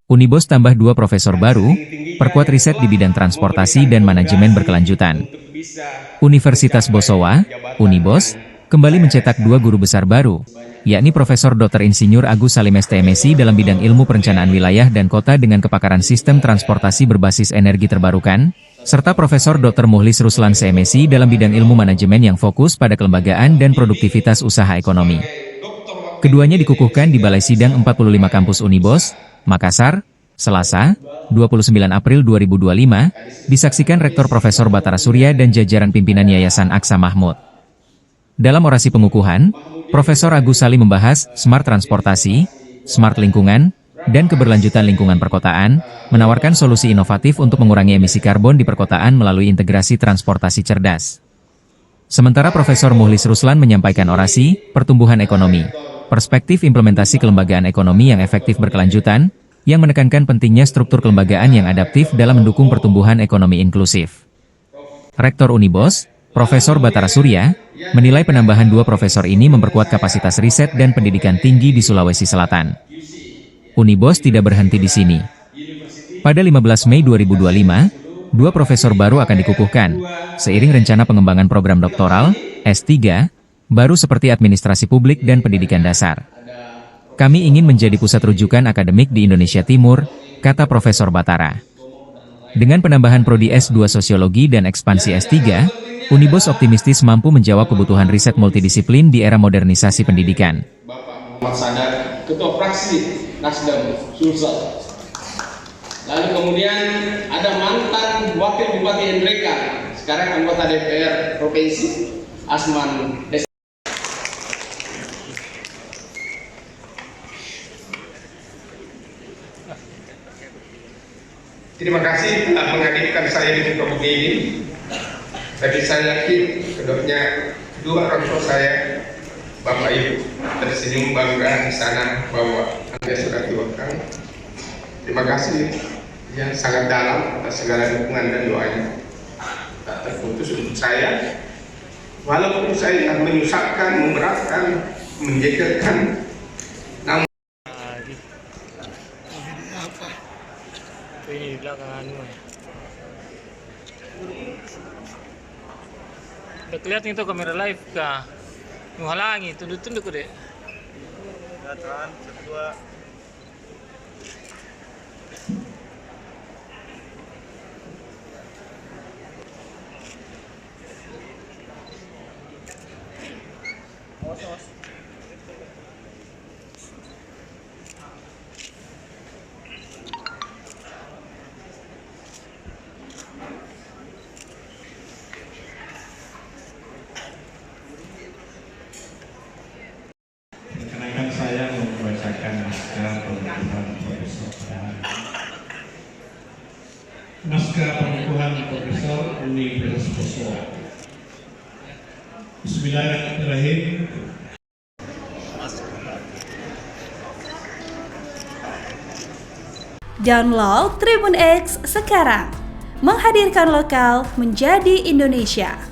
Unibos tambah 2 profesor baru, perkuat riset di bidang transportasi dan manajemen berkelanjutan. Universitas Bosowa, Unibos, kembali mencetak 2 guru besar baru, yakni Profesor Dr. Insinyur Agus Salim STMSI dalam bidang ilmu perencanaan wilayah dan kota dengan kepakaran sistem transportasi berbasis energi terbarukan, serta Profesor Dr. Muhlis Ruslan SMSI dalam bidang ilmu manajemen yang fokus pada kelembagaan dan produktivitas usaha ekonomi. Keduanya dikukuhkan di Balai Sidang 45 Kampus Unibos, Makassar, Selasa, 29 April 2025, disaksikan Rektor Profesor Batara Surya dan jajaran pimpinan Yayasan Aksa Mahmud. Dalam orasi pengukuhan, Profesor Agus Salim membahas smart transportasi, smart lingkungan, dan keberlanjutan lingkungan perkotaan, menawarkan solusi inovatif untuk mengurangi emisi karbon di perkotaan melalui integrasi transportasi cerdas. Sementara Profesor Muhlis Ruslan menyampaikan orasi, pertumbuhan ekonomi, perspektif implementasi kelembagaan ekonomi yang efektif berkelanjutan, yang menekankan pentingnya struktur kelembagaan yang adaptif dalam mendukung pertumbuhan ekonomi inklusif. Rektor Unibos, Profesor Batara Surya, menilai penambahan 2 profesor ini memperkuat kapasitas riset dan pendidikan tinggi di Sulawesi Selatan. Unibos tidak berhenti di sini. Pada 15 Mei 2025, 2 profesor baru akan dikukuhkan, seiring rencana pengembangan program doktoral, S3, baru seperti administrasi publik dan pendidikan dasar. Kami ingin menjadi pusat rujukan akademik di Indonesia Timur, kata Profesor Batara. Dengan penambahan prodi S2 Sosiologi dan ekspansi S3, Unibos optimistis mampu menjawab kebutuhan riset multidisiplin di era modernisasi pendidikan. Bapak Sadar, Ketua Fraksi Nasdem Sulsel. Lalu kemudian ada mantan Wakil Bupati Hendrika, sekarang anggota DPR Provinsi, Asman Des. Terima kasih telah menghadirkan saya di muka bumi ini. Tapi saya yakin kedua orang tua saya, Bapak Ibu, tersenyum bangga di sana bahwa Anda sudah diwakil. Terima kasih yang sangat dalam atas segala dukungan dan doanya. Tak terputus untuk saya, walaupun saya menyusahkan, memberatkan, menjejelkan, namun ini belakangan udah kelihatan itu kamera live kah menghalangi tunduk-tunduk deh kelihatan kedua awas saya membacakan naskah pengukuhan Profesor naskah pengukuhan Profesor Universitas Bosowa. Bismillahirrahmanirrahim. Download Tribun X sekarang, menghadirkan lokal menjadi Indonesia.